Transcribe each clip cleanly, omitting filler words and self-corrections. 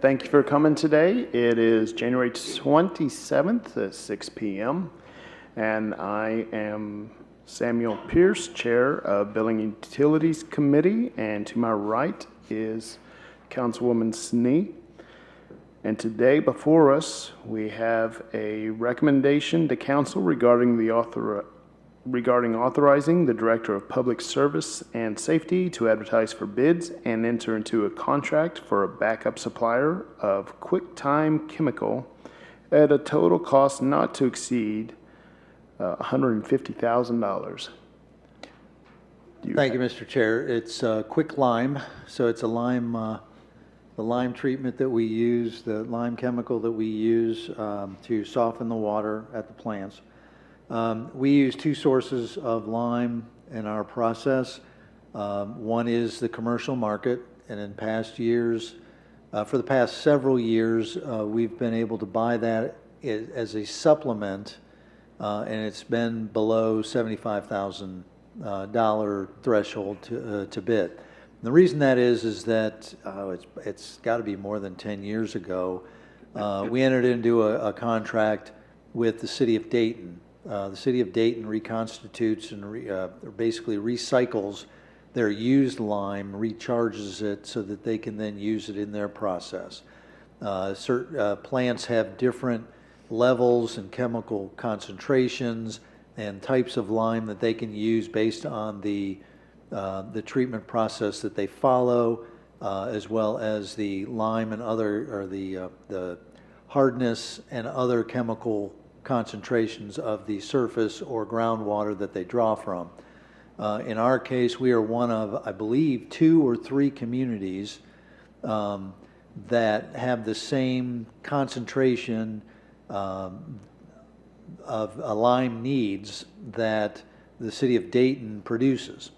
thank you for coming today. It is January 27th at 6 p.m. and I am Samuel Pierce, Chair of Billing and Utilities Committee, and to my right is Councilwoman Snee. And today before us, we have a recommendation to Council regarding authorizing the Director of Public Service and Safety to advertise for bids and enter into a contract for a backup supplier of QuickTime Chemical at a total cost not to exceed $150,000. Thank you, Mr. Chair. It's Quick Lime, so it's a lime, the lime treatment that we use, the lime chemical that we use to soften the water at the plants. We use two sources of lime in our process. One is the commercial market, and in past years, for the past several years, we've been able to buy that as a supplement, and it's been below $75,000 threshold to bid. The reason that is that it's got to be more than 10 years ago. We entered into a contract with the city of Dayton. The city of Dayton reconstitutes and basically recycles their used lime, recharges it so that they can then use it in their process. Certain plants have different levels and chemical concentrations and types of lime that they can use based on the treatment process that they follow, as well as the lime and the hardness and other chemical concentrations of the surface or groundwater that they draw from. In our case, we are one of, I believe, 2 or 3 communities that have the same concentration of lime needs that the city of Dayton produces.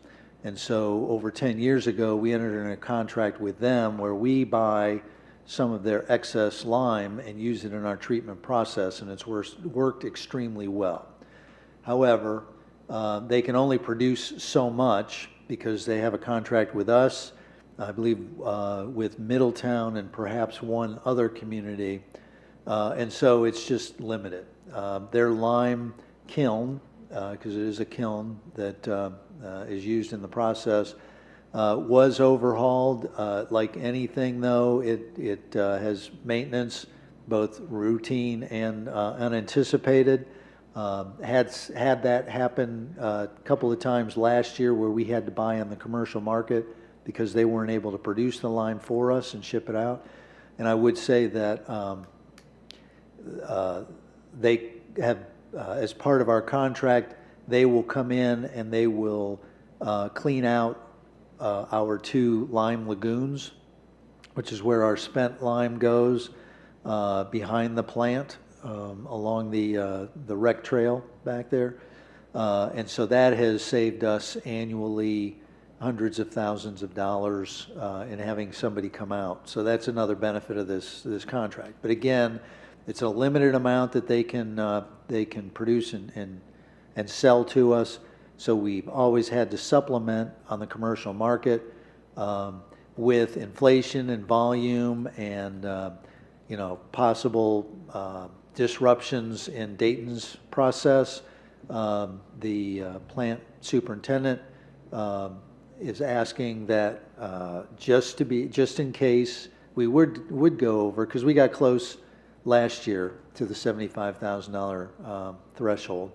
And so over 10 years ago, we entered in a contract with them where we buy some of their excess lime and use it in our treatment process, and it's worked extremely well. However, they can only produce so much because they have a contract with us, I believe with Middletown and perhaps one other community, and so it's just limited. Their lime kiln, because it is a kiln that is used in the process, was overhauled. Like anything, though, it has maintenance, both routine and unanticipated. Had that happen a couple of times last year where we had to buy on the commercial market because they weren't able to produce the lime for us and ship it out. And I would say that they have, as part of our contract, they will come in and they will clean out our 2 lime lagoons, which is where our spent lime goes, behind the plant, along the rec trail back there. And so that has saved us annually hundreds of thousands of dollars in having somebody come out. So that's another benefit of this contract. But again, it's a limited amount that they can produce and sell to us. So we've always had to supplement on the commercial market with inflation and volume and possible disruptions in Dayton's process. The plant superintendent is asking that just in case we would go over, because we got close last year to the $75,000 threshold.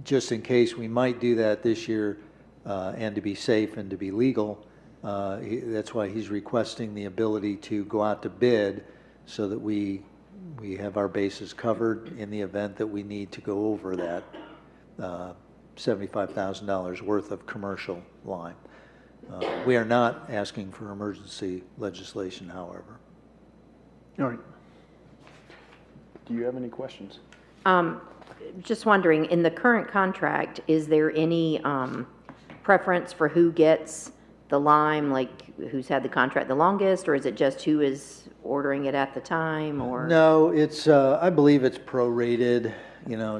Just in case we might do that this year, and to be safe and to be legal, that's why he's requesting the ability to go out to bid so that we have our bases covered in the event that we need to go over that $75,000 worth of commercial lime. We are not asking for emergency legislation, however. All right. Do you have any questions? Just wondering, in the current contract, is there any preference for who gets the lime, like who's had the contract the longest, or is it just who is ordering it at the time? Or no, it's I believe it's prorated,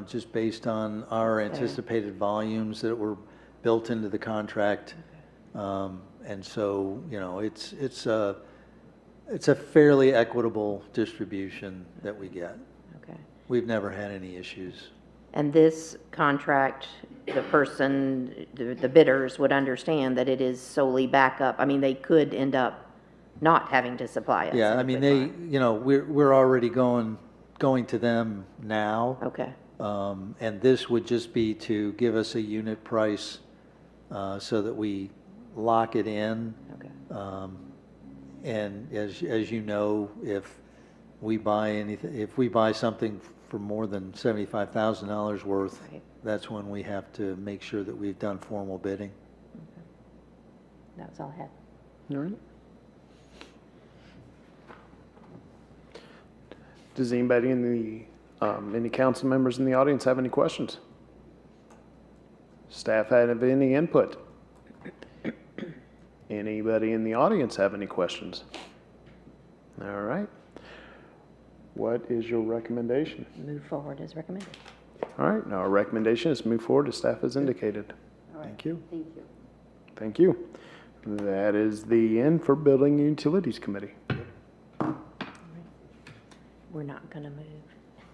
just based on our anticipated volumes that were built into the contract. And so, It's a fairly equitable distribution that we get. Okay. We've never had any issues. And this contract, the person, the bidders would understand that it is solely backup. I mean, they could end up not having to supply us. Yeah, in I a mean, quick line. you know, we're already going to them now. Okay, And this would just be to give us a unit price so that we lock it in. okay. And as you know, if we buy something for more than $75,000 worth, Right. that's when we have to make sure that we've done formal bidding. That's all I had. All right. Does anybody in the, any council members in the audience have any questions? Staff have any input? Anybody in the audience have any questions? All right. What is your recommendation? Move forward as recommended. All right, now our recommendation is move forward as staff has indicated. Thank you. Thank you. Thank you. That is the end for Building and Utilities Committee. We're not going to move.